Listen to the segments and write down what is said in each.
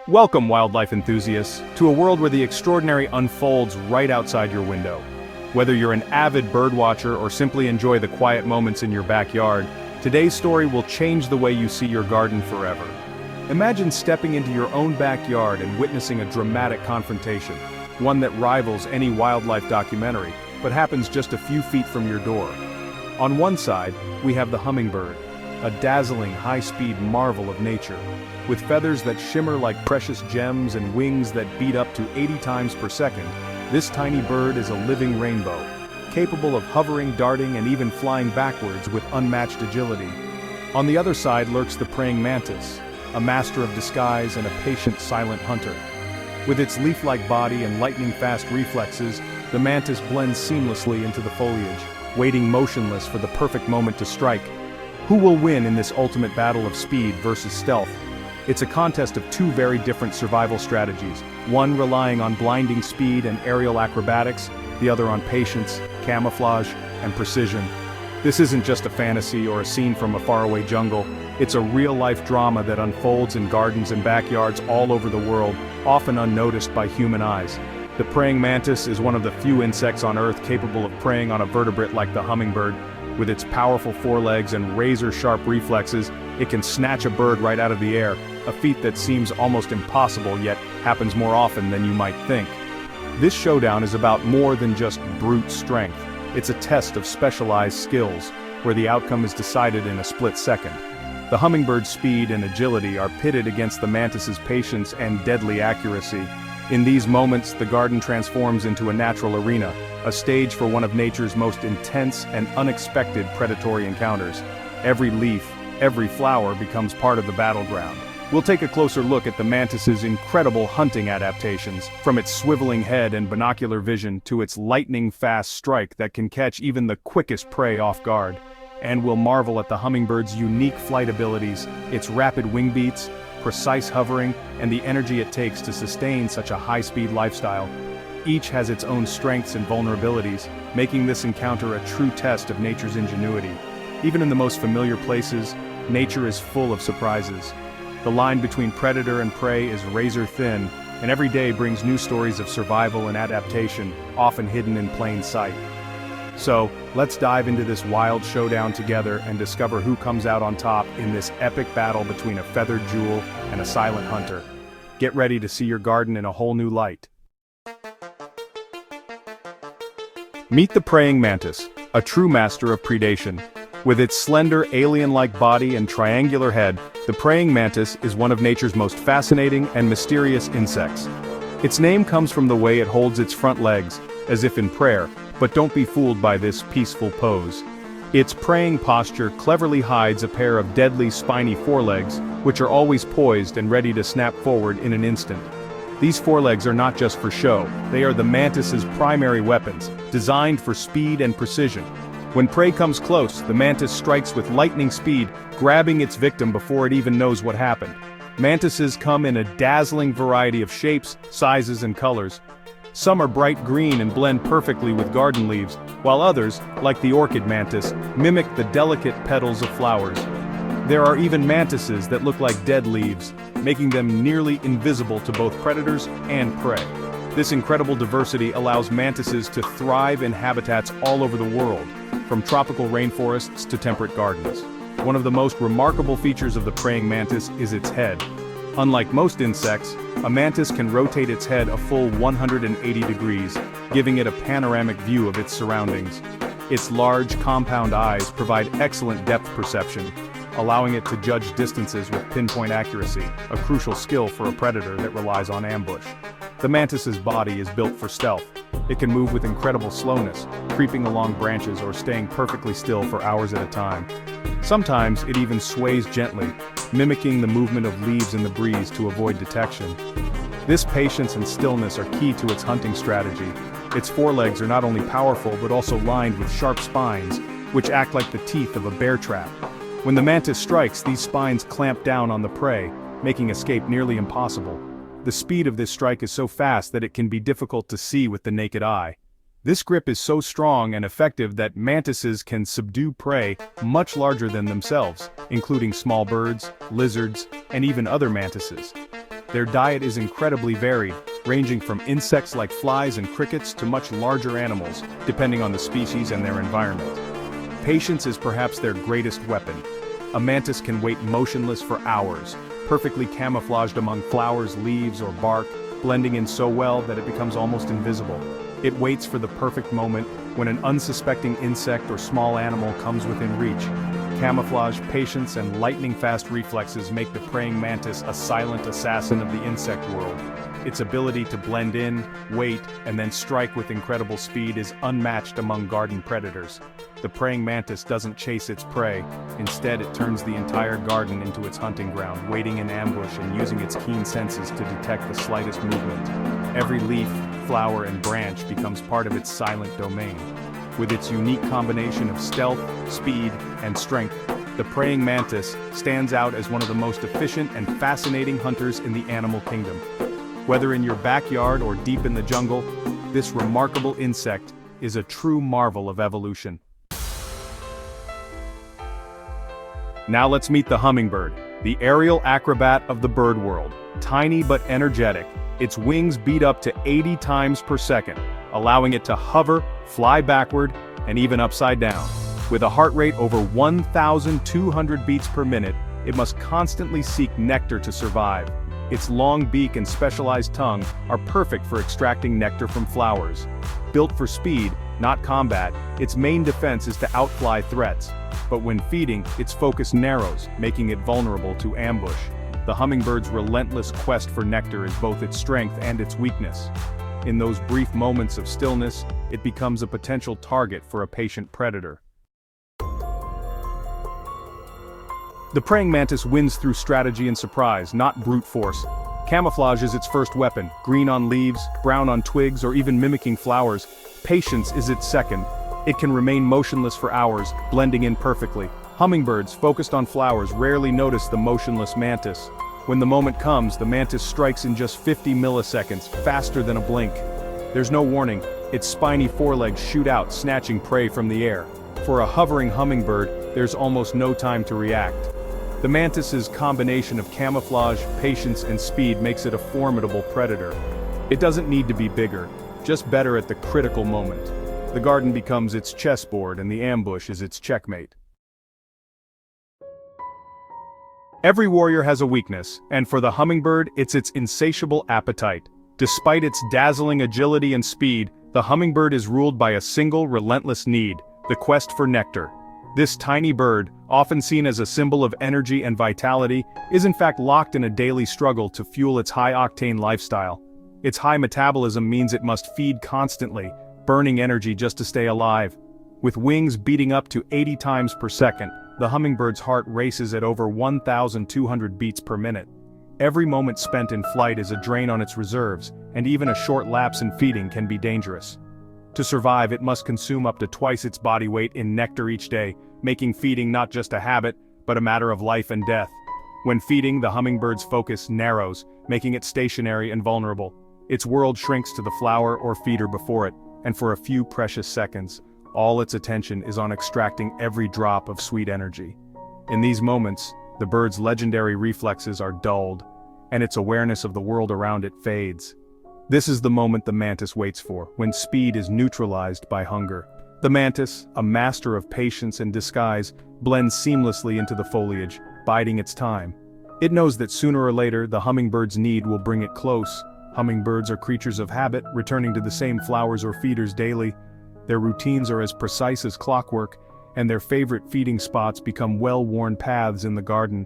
Welcome, wildlife enthusiasts, to a world where the extraordinary unfolds right outside your window. Whether you're an avid birdwatcher or simply enjoy the quiet moments in your backyard, today's story will change the way you see your garden forever. Imagine stepping into your own backyard and witnessing a dramatic confrontation, one that rivals any wildlife documentary, but happens just a few feet from your door. On one side, we have the hummingbird, a dazzling high-speed marvel of nature. With feathers that shimmer like precious gems and wings that beat up to 80 times per second, this tiny bird is a living rainbow, capable of hovering, darting, and even flying backwards with unmatched agility. On the other side lurks the praying mantis, a master of disguise and a patient, silent hunter. With its leaf-like body and lightning-fast reflexes, the mantis blends seamlessly into the foliage, waiting motionless for the perfect moment to strike. Who will win in this ultimate battle of speed versus stealth? It's a contest of two very different survival strategies, one relying on blinding speed and aerial acrobatics, the other on patience, camouflage, and precision. This isn't just a fantasy or a scene from a faraway jungle, it's a real-life drama that unfolds in gardens and backyards all over the world, often unnoticed by human eyes. The praying mantis is one of the few insects on Earth capable of preying on a vertebrate like the hummingbird. With its powerful forelegs and razor-sharp reflexes, it can snatch a bird right out of the air, a feat that seems almost impossible yet happens more often than you might think. This showdown is about more than just brute strength. It's a test of specialized skills, where the outcome is decided in a split second. The hummingbird's speed and agility are pitted against the mantis's patience and deadly accuracy. In these moments, the garden transforms into a natural arena, a stage for one of nature's most intense and unexpected predatory encounters. Every leaf, every flower becomes part of the battleground. We'll take a closer look at the mantis's incredible hunting adaptations, from its swiveling head and binocular vision to its lightning-fast strike that can catch even the quickest prey off guard. And we'll marvel at the hummingbird's unique flight abilities, its rapid wing beats, precise hovering, and the energy it takes to sustain such a high-speed lifestyle. Each has its own strengths and vulnerabilities, making this encounter a true test of nature's ingenuity. Even in the most familiar places, nature is full of surprises. The line between predator and prey is razor thin, and every day brings new stories of survival and adaptation, often hidden in plain sight. So, let's dive into this wild showdown together and discover who comes out on top in this epic battle between a feathered jewel and a silent hunter. Get ready to see your garden in a whole new light. Meet the praying mantis, a true master of predation. With its slender, alien-like body and triangular head, the praying mantis is one of nature's most fascinating and mysterious insects. Its name comes from the way it holds its front legs, as if in prayer, but don't be fooled by this peaceful pose. Its praying posture cleverly hides a pair of deadly spiny forelegs, which are always poised and ready to snap forward in an instant. These forelegs are not just for show, they are the mantis's primary weapons, designed for speed and precision. When prey comes close, the mantis strikes with lightning speed, grabbing its victim before it even knows what happened. Mantises come in a dazzling variety of shapes, sizes, and colors. Some are bright green and blend perfectly with garden leaves, while others, like the orchid mantis, mimic the delicate petals of flowers. There are even mantises that look like dead leaves, making them nearly invisible to both predators and prey. This incredible diversity allows mantises to thrive in habitats all over the world, from tropical rainforests to temperate gardens. One of the most remarkable features of the praying mantis is its head. Unlike most insects, a mantis can rotate its head a full 180 degrees, giving it a panoramic view of its surroundings. Its large, compound eyes provide excellent depth perception, allowing it to judge distances with pinpoint accuracy, a crucial skill for a predator that relies on ambush. The mantis's body is built for stealth. It can move with incredible slowness, creeping along branches or staying perfectly still for hours at a time. Sometimes it even sways gently, mimicking the movement of leaves in the breeze to avoid detection. This patience and stillness are key to its hunting strategy. Its forelegs are not only powerful but also lined with sharp spines, which act like the teeth of a bear trap. When the mantis strikes, these spines clamp down on the prey, making escape nearly impossible. The speed of this strike is so fast that it can be difficult to see with the naked eye. This grip is so strong and effective that mantises can subdue prey much larger than themselves, including small birds, lizards, and even other mantises. Their diet is incredibly varied, ranging from insects like flies and crickets to much larger animals, depending on the species and their environment. Patience is perhaps their greatest weapon. A mantis can wait motionless for hours, perfectly camouflaged among flowers, leaves, or bark, blending in so well that it becomes almost invisible. It waits for the perfect moment when an unsuspecting insect or small animal comes within reach. Camouflage, patience, and lightning-fast reflexes make the praying mantis a silent assassin of the insect world. Its ability to blend in, wait, and then strike with incredible speed is unmatched among garden predators. The praying mantis doesn't chase its prey. Instead, it turns the entire garden into its hunting ground, waiting in ambush and using its keen senses to detect the slightest movement. Every leaf, flower, and branch becomes part of its silent domain. With its unique combination of stealth, speed, and strength, the praying mantis stands out as one of the most efficient and fascinating hunters in the animal kingdom. Whether in your backyard or deep in the jungle, this remarkable insect is a true marvel of evolution. Now let's meet the hummingbird, the aerial acrobat of the bird world. Tiny but energetic, its wings beat up to 80 times per second, allowing it to hover, fly backward, and even upside down. With a heart rate over 1,200 beats per minute, it must constantly seek nectar to survive. Its long beak and specialized tongue are perfect for extracting nectar from flowers. Built for speed, not combat, its main defense is to outfly threats. But when feeding, its focus narrows, making it vulnerable to ambush. The hummingbird's relentless quest for nectar is both its strength and its weakness. In those brief moments of stillness, it becomes a potential target for a patient predator. The praying mantis wins through strategy and surprise, not brute force. Camouflage is its first weapon, green on leaves, brown on twigs, or even mimicking flowers. Patience is its second. It can remain motionless for hours, blending in perfectly. Hummingbirds focused on flowers rarely notice the motionless mantis. When the moment comes, the mantis strikes in just 50 milliseconds, faster than a blink. There's no warning, its spiny forelegs shoot out, snatching prey from the air. For a hovering hummingbird, there's almost no time to react. The mantis's combination of camouflage, patience, and speed makes it a formidable predator. It doesn't need to be bigger, just better at the critical moment. The garden becomes its chessboard and the ambush is its checkmate. Every warrior has a weakness, and for the hummingbird, it's its insatiable appetite. Despite its dazzling agility and speed, the hummingbird is ruled by a single relentless need, the quest for nectar. This tiny bird, often seen as a symbol of energy and vitality, is in fact locked in a daily struggle to fuel its high-octane lifestyle. Its high metabolism means it must feed constantly, burning energy just to stay alive. With wings beating up to 80 times per second, the hummingbird's heart races at over 1,200 beats per minute. Every moment spent in flight is a drain on its reserves, and even a short lapse in feeding can be dangerous. To survive, it must consume up to twice its body weight in nectar each day, making feeding not just a habit, but a matter of life and death. When feeding, the hummingbird's focus narrows, making it stationary and vulnerable. Its world shrinks to the flower or feeder before it, and for a few precious seconds, all its attention is on extracting every drop of sweet energy. In these moments, the bird's legendary reflexes are dulled, and its awareness of the world around it fades. This is the moment the mantis waits for, when speed is neutralized by hunger. The mantis, a master of patience and disguise, blends seamlessly into the foliage, biding its time. It knows that sooner or later the hummingbird's need will bring it close. Hummingbirds are creatures of habit, returning to the same flowers or feeders daily. Their routines are as precise as clockwork, and their favorite feeding spots become well-worn paths in the garden.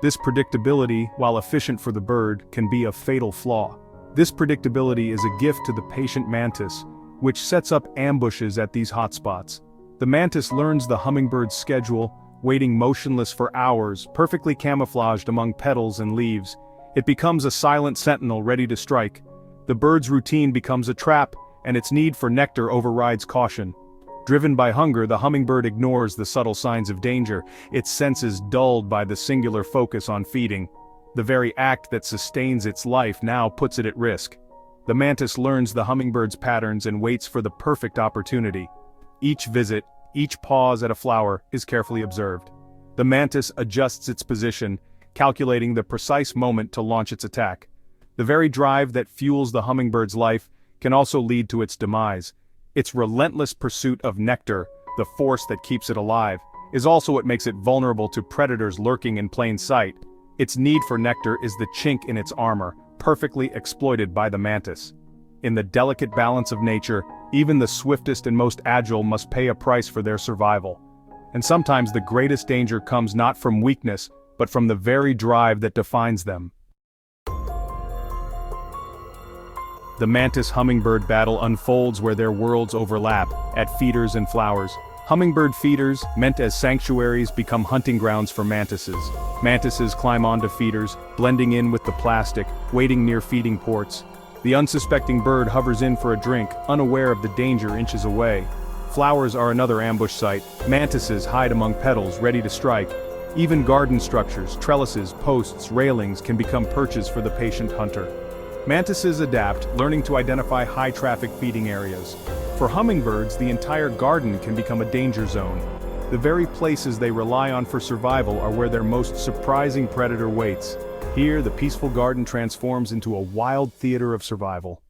This predictability, while efficient for the bird, can be a fatal flaw. This predictability is a gift to the patient mantis, which sets up ambushes at these hotspots. The mantis learns the hummingbird's schedule, waiting motionless for hours, perfectly camouflaged among petals and leaves. It becomes a silent sentinel ready to strike. The bird's routine becomes a trap, and its need for nectar overrides caution. Driven by hunger, the hummingbird ignores the subtle signs of danger, its senses dulled by the singular focus on feeding. The very act that sustains its life now puts it at risk. The mantis learns the hummingbird's patterns and waits for the perfect opportunity. Each visit, each pause at a flower, is carefully observed. The mantis adjusts its position, calculating the precise moment to launch its attack. The very drive that fuels the hummingbird's life can also lead to its demise. Its relentless pursuit of nectar, the force that keeps it alive, is also what makes it vulnerable to predators lurking in plain sight. Its need for nectar is the chink in its armor, perfectly exploited by the mantis. In the delicate balance of nature, even the swiftest and most agile must pay a price for their survival. And sometimes the greatest danger comes not from weakness, but from the very drive that defines them. The mantis-hummingbird battle unfolds where their worlds overlap, at feeders and flowers. Hummingbird feeders, meant as sanctuaries, become hunting grounds for mantises. Mantises climb onto feeders, blending in with the plastic, waiting near feeding ports. The unsuspecting bird hovers in for a drink, unaware of the danger inches away. Flowers are another ambush site. Mantises hide among petals, ready to strike. Even garden structures, trellises, posts, railings can become perches for the patient hunter. Mantises adapt, learning to identify high-traffic feeding areas. For hummingbirds, the entire garden can become a danger zone. The very places they rely on for survival are where their most surprising predator waits. Here, the peaceful garden transforms into a wild theater of survival.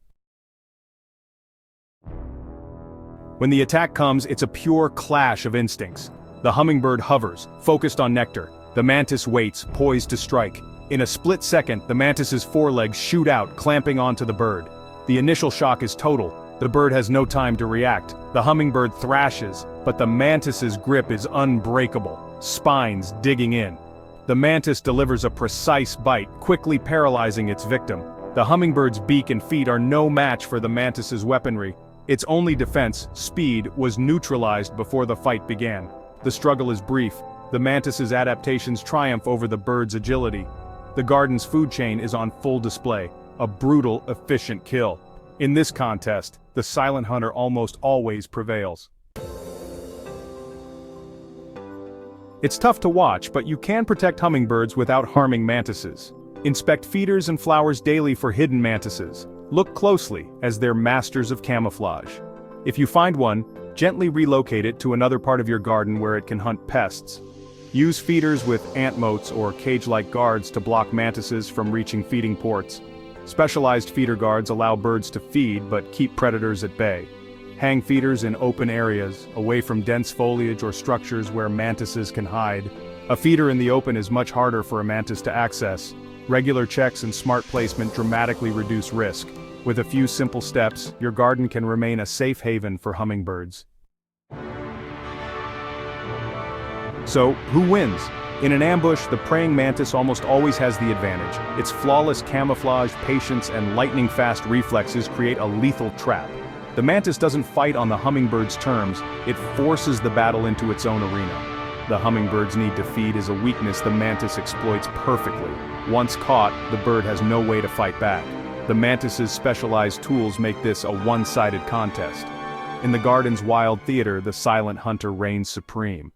When the attack comes, it's a pure clash of instincts. The hummingbird hovers, focused on nectar. The mantis waits, poised to strike. In a split second, the mantis's forelegs shoot out, clamping onto the bird. The initial shock is total. The bird has no time to react. The hummingbird thrashes, but the mantis's grip is unbreakable, spines digging in. The mantis delivers a precise bite, quickly paralyzing its victim. The hummingbird's beak and feet are no match for the mantis's weaponry. Its only defense, speed, was neutralized before the fight began. The struggle is brief. The mantis's adaptations triumph over the bird's agility. The garden's food chain is on full display, a brutal, efficient kill. In this contest, the silent hunter almost always prevails. It's tough to watch, but you can protect hummingbirds without harming mantises. Inspect feeders and flowers daily for hidden mantises. Look closely, as they're masters of camouflage. If you find one, gently relocate it to another part of your garden where it can hunt pests. Use feeders with ant moats or cage-like guards to block mantises from reaching feeding ports. Specialized feeder guards allow birds to feed but keep predators at bay. Hang feeders in open areas, away from dense foliage or structures where mantises can hide. A feeder in the open is much harder for a mantis to access. Regular checks and smart placement dramatically reduce risk. With a few simple steps, your garden can remain a safe haven for hummingbirds. So, who wins? In an ambush, the praying mantis almost always has the advantage. Its flawless camouflage, patience, and lightning-fast reflexes create a lethal trap. The mantis doesn't fight on the hummingbird's terms, it forces the battle into its own arena. The hummingbird's need to feed is a weakness the mantis exploits perfectly. Once caught, the bird has no way to fight back. The mantis's specialized tools make this a one-sided contest. In the garden's wild theater, the silent hunter reigns supreme.